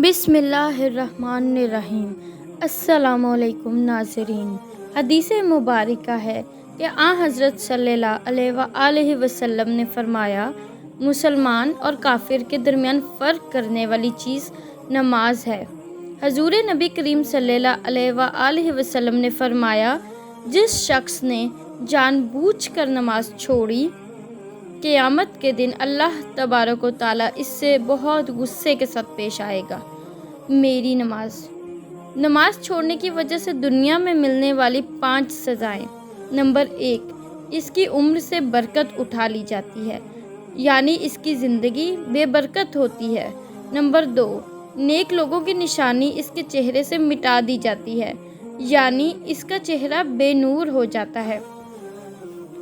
بسم اللہ الرحمن الرحیم۔ السلام علیکم ناظرین۔ حدیث مبارکہ ہے کہ حضرت صلی اللہ علیہ وآلہ وسلم نے فرمایا، مسلمان اور کافر کے درمیان فرق کرنے والی چیز نماز ہے۔ حضور نبی کریم صلی اللہ علیہ وآلہ وسلم نے فرمایا، جس شخص نے جان بوجھ کر نماز چھوڑی، قیامت کے دن اللہ تبارک و تعالیٰ اس سے بہت غصے کے ساتھ پیش آئے گا۔ میری نماز چھوڑنے کی وجہ سے دنیا میں ملنے والی 5 سزائیں۔ نمبر 1، اس کی عمر سے برکت اٹھا لی جاتی ہے، یعنی اس کی زندگی بے برکت ہوتی ہے۔ نمبر 2، نیک لوگوں کی نشانی اس کے چہرے سے مٹا دی جاتی ہے، یعنی اس کا چہرہ بے نور ہو جاتا ہے۔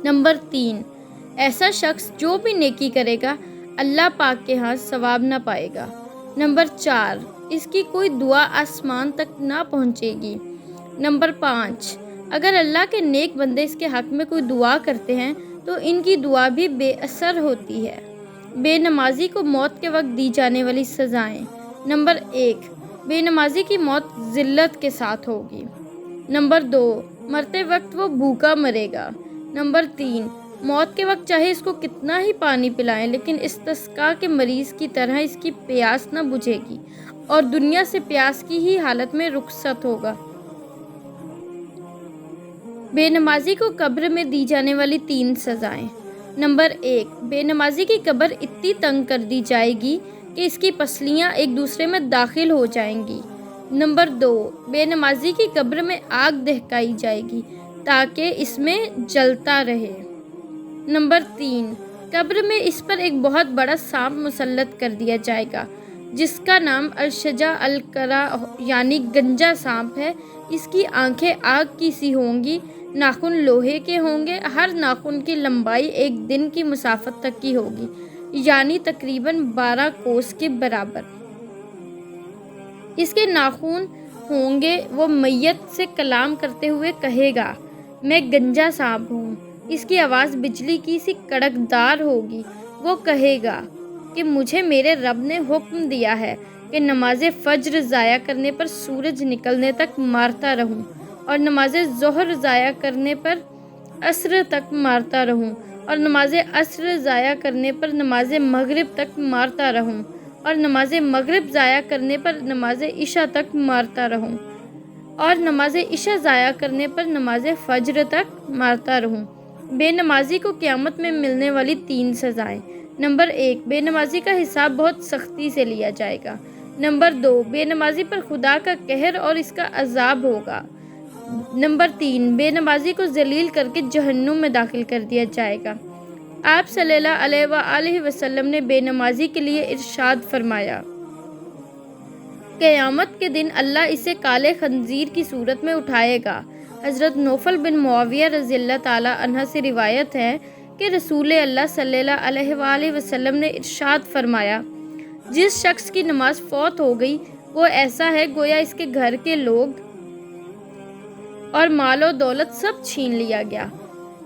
نمبر 3، ایسا شخص جو بھی نیکی کرے گا اللہ پاک کے ہاں ثواب نہ پائے گا۔ نمبر 4، اس کی کوئی دعا آسمان تک نہ پہنچے گی۔ نمبر 5، اگر اللہ کے نیک بندے اس کے حق میں کوئی دعا کرتے ہیں تو ان کی دعا بھی بے اثر ہوتی ہے۔ بے نمازی کو موت کے وقت دی جانے والی سزائیں۔ نمبر 1، بے نمازی کی موت ذلت کے ساتھ ہوگی۔ نمبر 2، مرتے وقت وہ بھوکا مرے گا۔ نمبر 3، موت کے وقت چاہے اس کو کتنا ہی پانی پلائیں لیکن استسقاء کے مریض کی طرح اس کی پیاس نہ بجھے گی اور دنیا سے پیاس کی ہی حالت میں رخصت ہوگا۔ بے نمازی کو قبر میں دی جانے والی 3 سزائیں۔ نمبر 1، بے نمازی کی قبر اتنی تنگ کر دی جائے گی کہ اس کی پسلیاں ایک دوسرے میں داخل ہو جائیں گی۔ نمبر 2، بے نمازی کی قبر میں آگ دہکائی جائے گی تاکہ اس میں جلتا رہے۔ نمبر 3، قبر میں اس پر ایک بہت بڑا سانپ مسلط کر دیا جائے گا جس کا نام الشجا القرا یعنی گنجا سانپ ہے۔ اس کی آنکھیں آگ کی سی ہوں گی، ناخن لوہے کے ہوں گے، ہر ناخن کی لمبائی 1 دن کی مسافت تک کی ہوگی، یعنی تقریباً 12 کوس کے برابر۔ اس کے ناخن ہوں گے۔ وہ میت سے کلام کرتے ہوئے کہے گا، میں گنجا سانپ ہوں۔ اس کی آواز بجلی کی سی کڑکدار ہوگی۔ وہ کہے گا کہ مجھے میرے رب نے حکم دیا ہے کہ نماز فجر ضائع کرنے پر سورج نکلنے تک مارتا رہوں، اور نماز ظہر ضائع کرنے پر عصر تک مارتا رہوں، اور نماز عصر ضائع کرنے پر نماز مغرب تک مارتا رہوں، اور نماز مغرب ضائع کرنے پر نماز عشاء تک مارتا رہوں، اور نماز عشاء ضائع کرنے پر نماز فجر تک مارتا رہوں۔ بے نمازی کو قیامت میں ملنے والی 3 سزائیں۔ نمبر 1، بے نمازی کا حساب بہت سختی سے لیا جائے گا۔ نمبر 2، بے نمازی پر خدا کا قہر اور اس کا عذاب ہوگا۔ نمبر 3، بے نمازی کو ذلیل کر کے جہنم میں داخل کر دیا جائے گا۔ آپ صلی اللہ علیہ وآلہ وسلم نے بے نمازی کے لیے ارشاد فرمایا، قیامت کے دن اللہ اسے کالے خنزیر کی صورت میں اٹھائے گا۔ حضرت نوفل بن معاویہ رضی اللہ تعالیٰ عنہ سے روایت ہے کہ رسول اللہ صلی اللہ علیہ وآلہ وسلم نے ارشاد فرمایا، جس شخص کی نماز فوت ہو گئی وہ ایسا ہے گویا اس کے گھر کے لوگ اور مال و دولت سب چھین لیا گیا،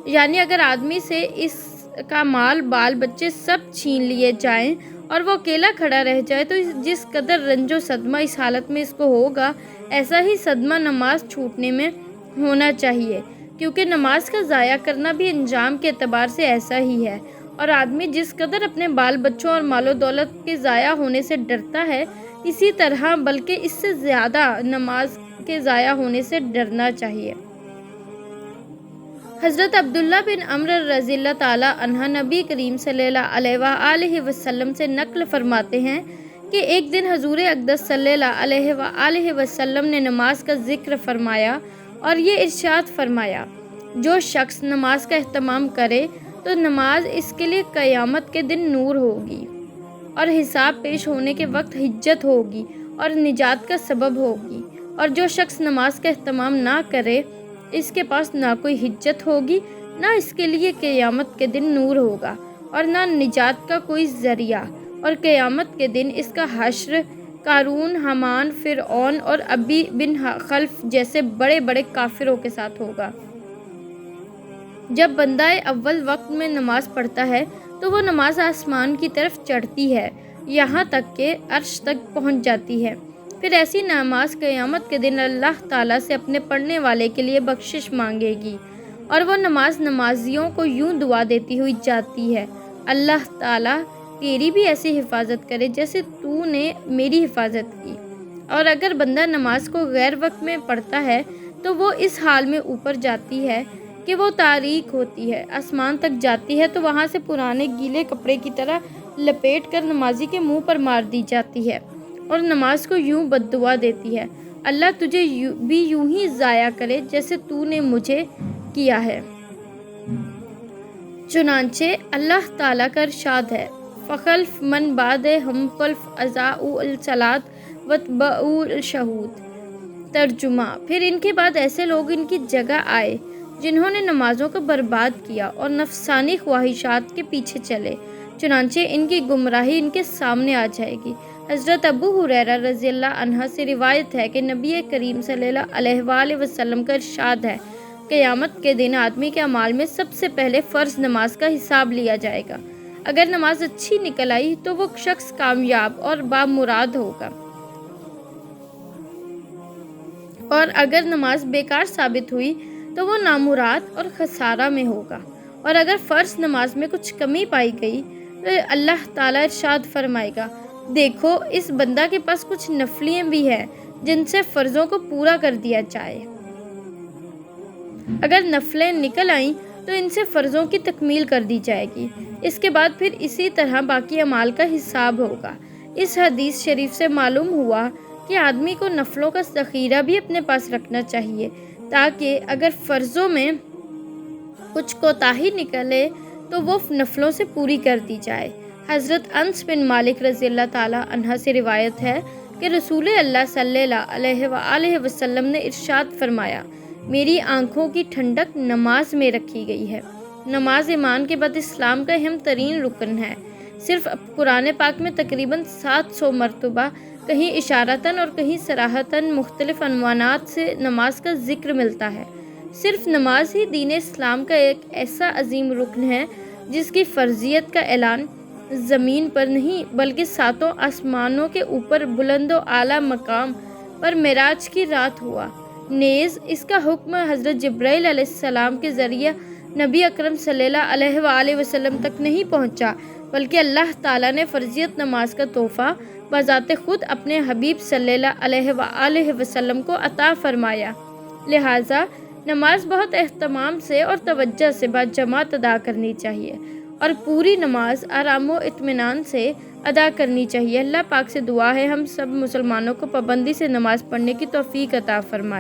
یعنی اگر آدمی سے اس کا مال بال بچے سب چھین لیے جائیں اور وہ اکیلا کھڑا رہ جائے تو جس قدر رنج و صدمہ اس حالت میں اس کو ہوگا، ایسا ہی صدمہ نماز چھوٹنے میں ہونا چاہیے، کیونکہ نماز کا ضائع کرنا بھی انجام کے اعتبار سے ایسا ہی ہے، اور آدمی جس قدر اپنے بال بچوں اور مال و دولت کے ضائع ہونے سے ڈرتا ہے، اسی طرح بلکہ اس سے زیادہ نماز کے ضائع ہونے سے ڈرنا چاہیے۔ حضرت عبداللہ بن عمرو رضی اللہ تعالیٰ عنہ نبی کریم صلی اللہ علیہ وآلہ وسلم سے نقل فرماتے ہیں کہ ایک دن حضور اقدس صلی اللہ علیہ وآلہ وسلم نے نماز کا ذکر فرمایا اور یہ ارشاد فرمایا، جو شخص نماز کا اہتمام کرے تو نماز اس کے لیے قیامت کے دن نور ہوگی اور حساب پیش ہونے کے وقت حجت ہوگی اور نجات کا سبب ہوگی، اور جو شخص نماز کا اہتمام نہ کرے اس کے پاس نہ کوئی حجت ہوگی، نہ اس کے لیے قیامت کے دن نور ہوگا اور نہ نجات کا کوئی ذریعہ، اور قیامت کے دن اس کا حشر قارون، حامان، فرعون اور ابی بن خلف جیسے بڑے بڑے کافروں کے ساتھ ہوگا۔ جب بندہ اول وقت میں نماز پڑھتا ہے تو وہ نماز آسمان کی طرف چڑھتی ہے، یہاں تک کہ عرش تک پہنچ جاتی ہے۔ پھر ایسی نماز قیامت کے دن اللہ تعالیٰ سے اپنے پڑھنے والے کے لیے بخشش مانگے گی، اور وہ نماز نمازیوں کو یوں دعا دیتی ہوئی جاتی ہے: اللہ تعالیٰ تیری بھی ایسی حفاظت کرے جیسے تو نے میری حفاظت کی۔ اور اگر بندہ نماز کو غیر وقت میں پڑھتا ہے تو وہ اس حال میں اوپر جاتی ہے کہ وہ تاریک ہوتی ہے، آسمان تک جاتی ہے تو وہاں سے پرانے گیلے کپڑے کی طرح لپیٹ کر نمازی کے منہ پر مار دی جاتی ہے، اور نماز کو یوں بد دعا دیتی ہے: اللہ تجھے بھی یوں ہی ضائع کرے جیسے تو نے مجھے کیا ہے۔ چنانچہ اللہ تعالیٰ کا ارشاد ہے: فخلف من بعدہم خلف اضاعوا الصلاۃ واتبعوا الشہوات۔ ترجمہ: پھر ان کے بعد ایسے لوگ ان کی جگہ آئے جنہوں نے نمازوں کو برباد کیا اور نفسانی خواہشات کے پیچھے چلے، چنانچہ ان کی گمراہی ان کے سامنے آ جائے گی۔ حضرت ابو ہریرہ رضی اللہ عنہ سے روایت ہے کہ نبی کریم صلی اللہ علیہ وآلہ وسلم کا ارشاد ہے: قیامت کے دن آدمی کے اعمال میں سب سے پہلے فرض نماز کا حساب لیا جائے گا۔ اگر نماز اچھی نکل آئی تو وہ شخص کامیاب اور بامراد ہوگا، اور اگر نماز بیکار ثابت ہوئی تو وہ نامراد اور خسارہ میں ہوگا۔ اور اگر فرض نماز میں کچھ کمی پائی گئی تو اللہ تعالیٰ ارشاد فرمائے گا: دیکھو اس بندہ کے پاس کچھ نفلیاں بھی ہیں جن سے فرضوں کو پورا کر دیا جائے۔ اگر نفلیں نکل آئیں تو ان سے فرضوں کی تکمیل کر دی جائے گی، اس کے بعد پھر اسی طرح باقی اعمال کا حساب ہوگا۔ اس حدیث شریف سے معلوم ہوا کہ آدمی کو نفلوں کا ذخیرہ بھی اپنے پاس رکھنا چاہیے، تاکہ اگر فرضوں میں کچھ کوتاہی نکلے تو وہ نفلوں سے پوری کر دی جائے۔ حضرت انس بن مالک رضی اللہ تعالیٰ عنہ سے روایت ہے کہ رسول اللہ صلی اللہ علیہ وآلہ وسلم نے ارشاد فرمایا: میری آنکھوں کی ٹھنڈک نماز میں رکھی گئی ہے۔ نماز ایمان کے بعد اسلام کا اہم ترین رکن ہے۔ صرف قرآن پاک میں تقریباً 700 مرتبہ کہیں اشارتاً اور کہیں صراحتاً مختلف عنوانات سے نماز کا ذکر ملتا ہے۔ صرف نماز ہی دین اسلام کا ایک ایسا عظیم رکن ہے جس کی فرضیت کا اعلان زمین پر نہیں بلکہ 7 آسمانوں کے اوپر بلند و اعلیٰ مقام پر معراج کی رات ہوا۔ نیز اس کا حکم حضرت جبرائیل علیہ السلام کے ذریعہ نبی اکرم صلی اللہ علیہ وآلہ وسلم تک نہیں پہنچا، بلکہ اللہ تعالیٰ نے فرضیت نماز کا تحفہ بذات خود اپنے حبیب صلی اللہ علیہ وآلہ وسلم کو عطا فرمایا۔ لہٰذا نماز بہت اہتمام سے اور توجہ سے باجماعت ادا کرنی چاہیے، اور پوری نماز آرام و اطمینان سے ادا کرنی چاہیے۔ اللہ پاک سے دعا ہے ہم سب مسلمانوں کو پابندی سے نماز پڑھنے کی توفیق عطا فرمائے۔